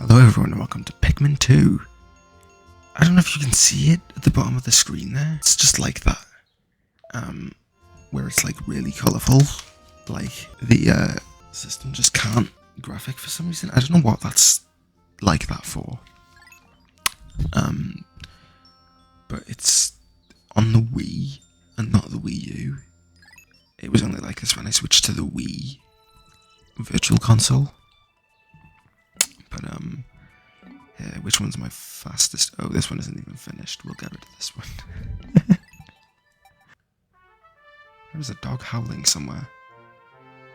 Hello everyone and welcome to Pikmin 2. I don't know if you can see it at the bottom of the screen there. It's just like that. Where it's like really colourful. Like the system just can't graphic for some reason. I don't know what that's like that for. But it's on the Wii and not the Wii U. It was only like this when I switched to the Wii Virtual Console. But yeah, which one's my fastest? Oh, this one isn't even finished. We'll get rid of this one. There's a dog howling somewhere.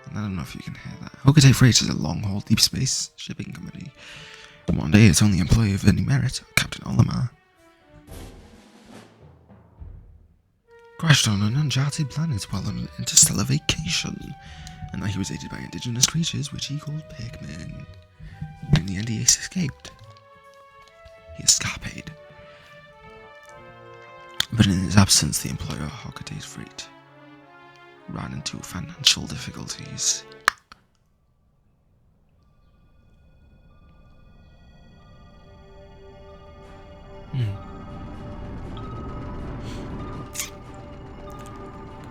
And I don't know if you can hear that. Uedited Freight is a long-haul deep space shipping company. One day its only employee of any merit, Captain Olimar, crashed on an uncharted planet while on an interstellar vacation. And now he was aided by indigenous creatures, which he called Pikmin. In the end, he escaped. He escaped. But in his absence, the employer, Uedited Freight, ran into financial difficulties.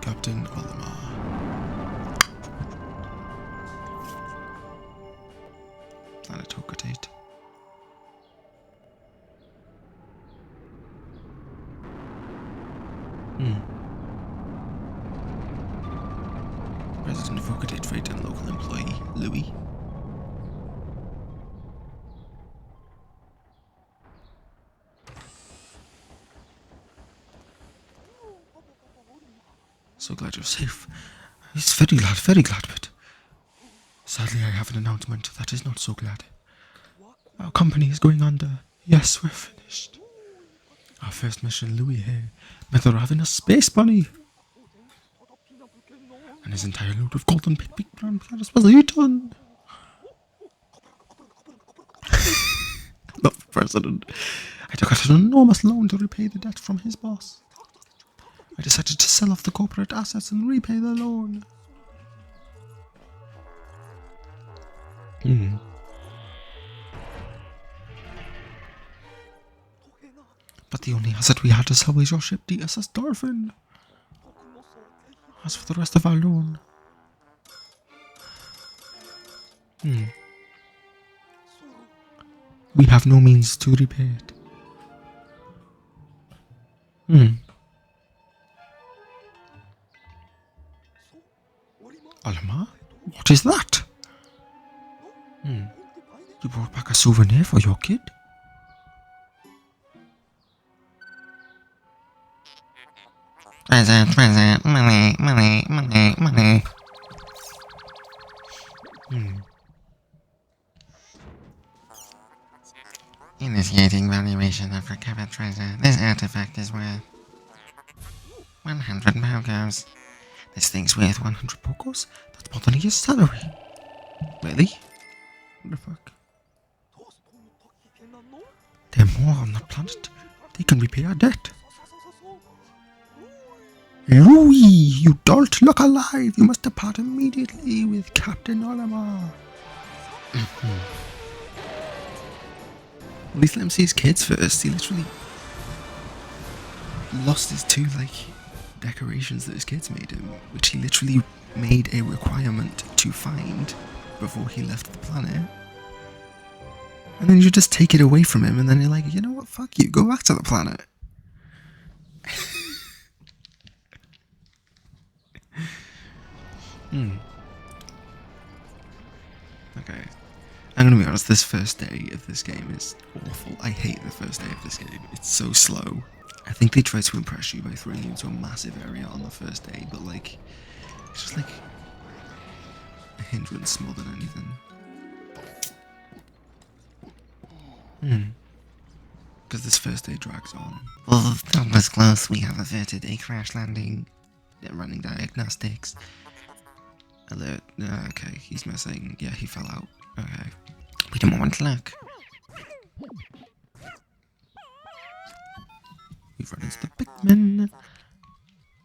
Captain Olimar. Planet Uedited. President of Uedited Freight and local employee, Louis. So glad you're safe. He's very glad, but sadly I have an announcement that is not so glad. Our company is going under. Yes, we're finished. Our first mission, Louis here, met the ravenous space bunny. And his entire load of golden big brown planets was eaten. Not the president. I took out an enormous loan to repay the debt from his boss. I decided to sell off the corporate assets and repay the loan. But the only asset we had to sell was your ship, the SS Dolphin. As for the rest of our loan... we have no means to repay it. Olimar? What is that? You brought back a souvenir for your kid? Present, money. Initiating valuation of recovered treasure. This artifact is worth 100 pokos. This thing's worth 100 pokos? That's more than a year's salary. Really? What the fuck? There are more on that planet. They can repay our debt. Louis, you don't look alive. You must depart immediately with Captain Olimar. At least let him see his kids first. He literally lost his two, decorations that his kids made him, which he literally made a requirement to find before he left the planet. And then you just take it away from him, and then you're like, you know what, fuck you, go back to the planet. Okay. I'm gonna be honest, this first day of this game is awful. I hate the first day of this game. It's so slow. I think they try to impress you by throwing you into a massive area on the first day, but it's just a hindrance more than anything. Because this first day drags on. Well, that was close. We have averted a crash landing. Running diagnostics. Alert. Okay, he's missing. Yeah, he fell out. Okay. We don't want luck. We've run into the Pikmin.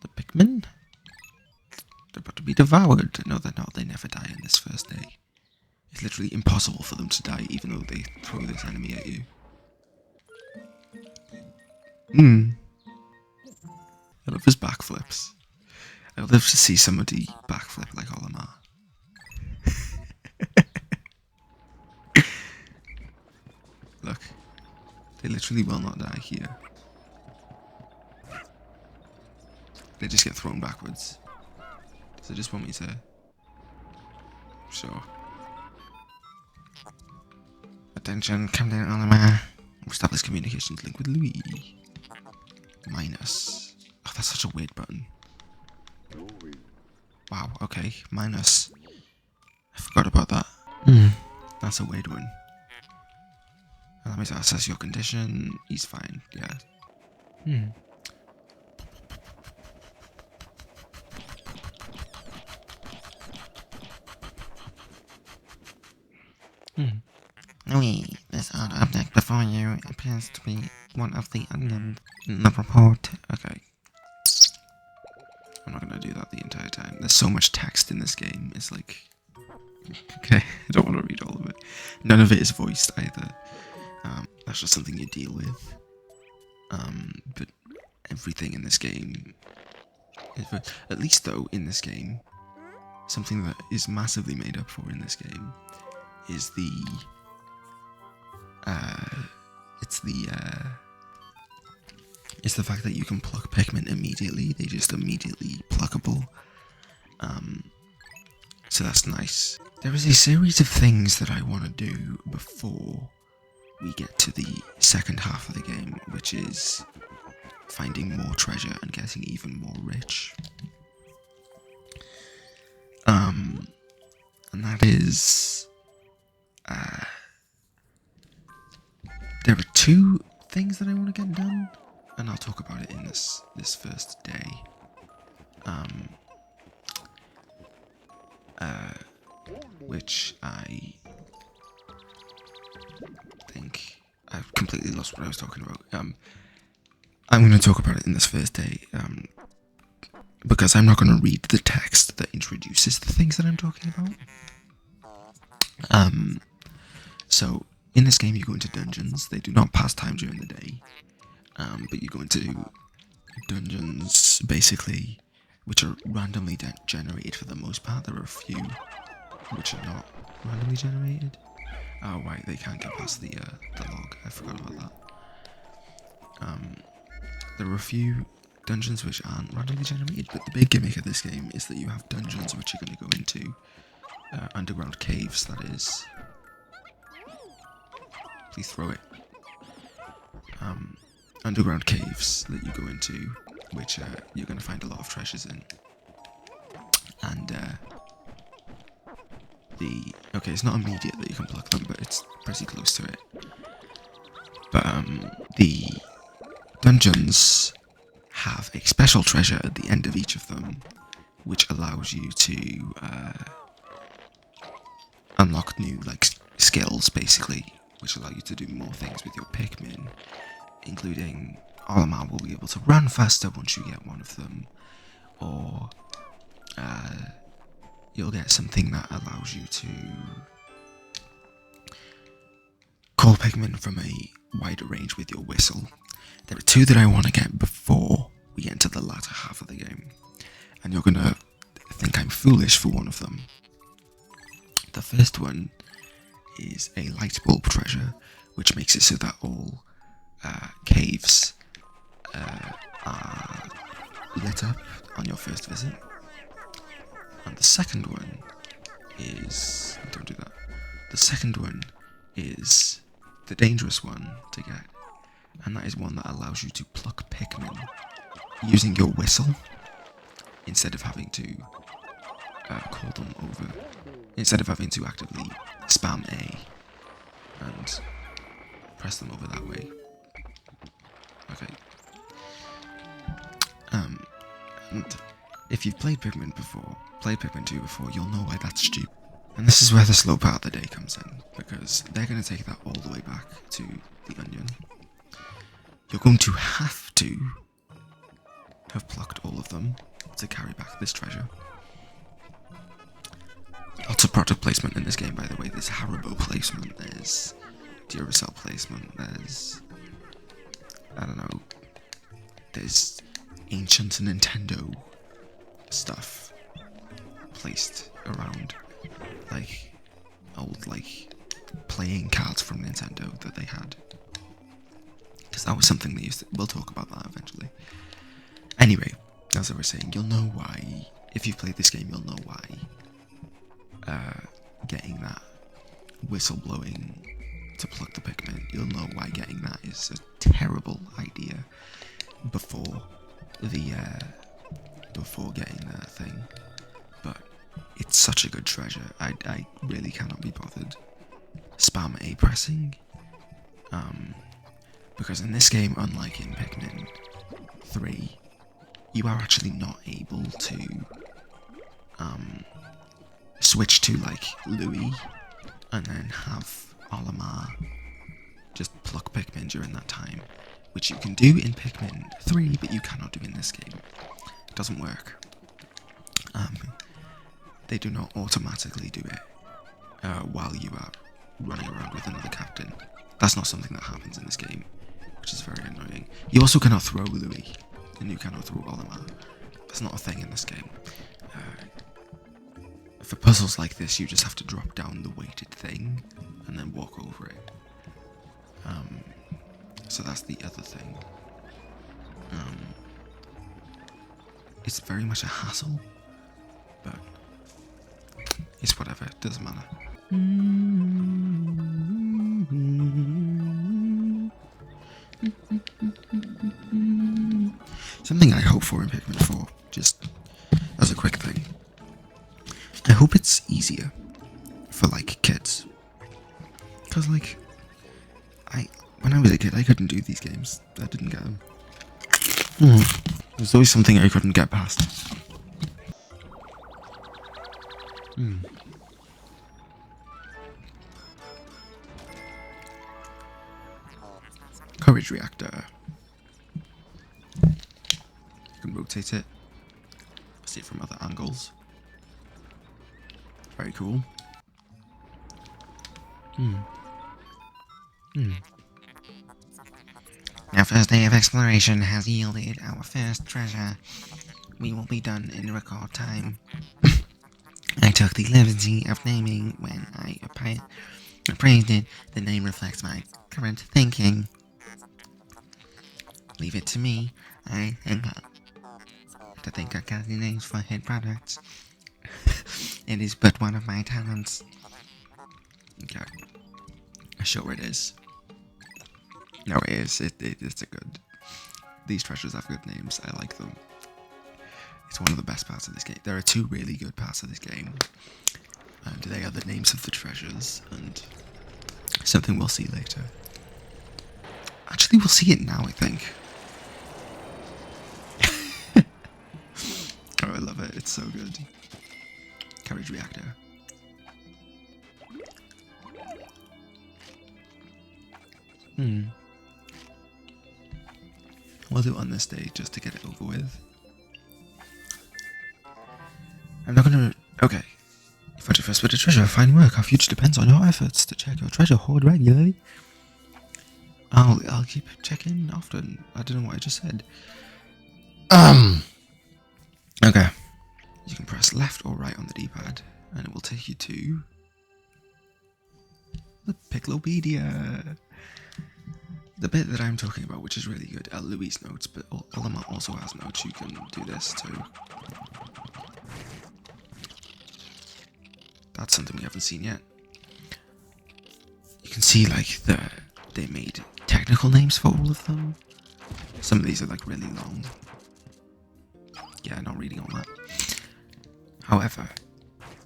The Pikmin? They're about to be devoured. No, they're not. They never die in this first day. It it's literally impossible for them to die, even though they throw this enemy at you. I love his backflips. I would love to see somebody backflip like Olimar. Look, they literally will not die here. They just get thrown backwards. Does it just want me to? Sure. Attention, come down, Olimar. Establish communications link with Louis. Minus. Oh, that's such a weird button. Wow, okay. Minus. I forgot about that. That's a weird one. Let me assess your condition. He's fine, yeah. Louis, this odd object before you appears to be one of the onions in the report. Okay. I'm not gonna do that the entire time. There's so much text in this game. It's like... Okay, I don't want to read all of it. None of it is voiced either. That's just something you deal with. But everything in this game... At least though, in this game, something that is massively made up for in this game is the... It's the fact that you can pluck Pikmin immediately. They're just immediately pluckable. So that's nice. There is a series of things that I want to do before we get to the second half of the game, which is finding more treasure and getting even more rich. And that is... there are two things that I want to get done, and I'll talk about it in this first day. Which I think I've completely lost what I was talking about. I'm going to talk about it in this first day, because I'm not going to read the text that introduces the things that I'm talking about. So in this game you go into dungeons. They do not pass time during the day, but you go into dungeons basically which are randomly generated for the most part. There are a few which are not randomly generated. Oh right, they can't get past the log. I forgot about that. There are a few dungeons which aren't randomly generated, but the big gimmick of this game is that you have dungeons which you're going to go into, underground caves, that is. Please throw it. Underground caves that you go into, which you're going to find a lot of treasures in. And okay, it's not immediate that you can pluck them, but it's pretty close to it. But the dungeons have a special treasure at the end of each of them, which allows you to unlock new skills, basically, which allow you to do more things with your Pikmin, including Olimar will be able to run faster once you get one of them, or you'll get something that allows you to call Pikmin from a wider range with your whistle. There are two that I want to get before we get into the latter half of the game, and you're gonna think I'm foolish for one of them. The first one is a light bulb treasure, which makes it so that all caves are lit up on your first visit. And the second one is... don't do that. The second one is the dangerous one to get, and that is one that allows you to pluck Pikmin using your whistle, instead of having to call them over, instead of having to actively spam A and press them over that way. Okay. And if you've played Pikmin 2 before, you'll know why that's stupid. And this is where the slow part of the day comes in, because they're going to take that all the way back to the onion. You're going to have plucked all of them to carry back this treasure. Lots of product placement in this game, by the way. There's Haribo placement, there's Duracell placement, there's, I don't know, there's ancient Nintendo stuff placed around, like old playing cards from Nintendo that they had, because that was something they used to, we'll talk about that eventually. Anyway, as I was saying, you'll know why, if you've played this game, you'll know why getting that whistle blowing to pluck the Pikmin, you'll know why getting that is a terrible idea before getting that thing. But it's such a good treasure, I really cannot be bothered spam A pressing, because in this game, unlike in Pikmin 3, you are actually not able to switch to like Louis and then have Olimar just pluck Pikmin during that time, which you can do in Pikmin 3, but you cannot do in this game. It doesn't work. They do not automatically do it while you are running around with another captain. That's not something that happens in this game, which is very annoying. You also cannot throw Louis, and you cannot throw Olimar. That's not a thing in this game. For puzzles like this, you just have to drop down the weighted thing and then walk over it. So that's the other thing. It's very much a hassle, but it's whatever, it doesn't matter. Something I hope for in Pikmin 4, just as a quick thing, I hope it's easier for like kids, because like when I was a kid I couldn't do these games, I didn't get them. There's always something I couldn't get past. Courage reactor. You can rotate it, see it from other angles. Very cool. Our first day of exploration has yielded our first treasure. We will be done in record time. I took the liberty of naming when I appraised it. The name reflects my current thinking. Leave it to me. I think of catchy names for hit products. It is but one of my talents. Okay. Sure it is. No, it is. It's a good... These treasures have good names. I like them. It's one of the best parts of this game. There are two really good parts of this game. And they are the names of the treasures, and something we'll see later. Actually, we'll see it now, I think. Oh, I love it. It's so good. Courage reactor. We'll do it on this day just to get it over with. I'm not gonna... Okay. You found your first bit of treasure. Fine work. Our future depends on your efforts to check your treasure hoard regularly. I'll keep checking often. I don't know what I just said. Okay. You can press left or right on the D-pad, and it will take you to the Piclopedia. The bit that I'm talking about, which is really good, are Louis' notes, but Olimar also has notes. You can do this too. That's something we haven't seen yet. You can see like they made technical names for all of them. Some of these are like really long. Yeah, not reading all that. However,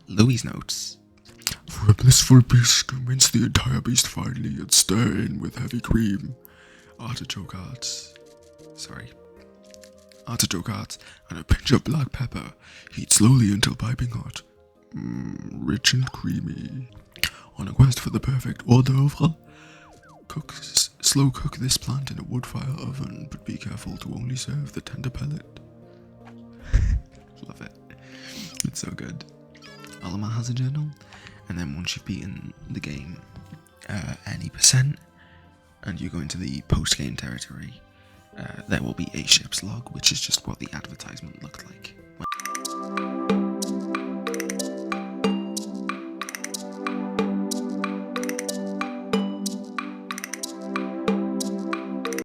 Louis' notes. For a blissful bisque, rinse the entire beast finely and stir in with heavy cream. Artichoke hearts. Artichoke hearts and a pinch of black pepper. Heat slowly until piping hot. Rich and creamy. On a quest for the perfect hors d'oeuvre, slow cook this plant in a wood-fire oven, but be careful to only serve the tender pellet. Love it. It's so good. Olimar has a journal, and then once you've beaten the game any percent, and you go into the post-game territory, there will be a ship's log, which is just what the advertisement looked like.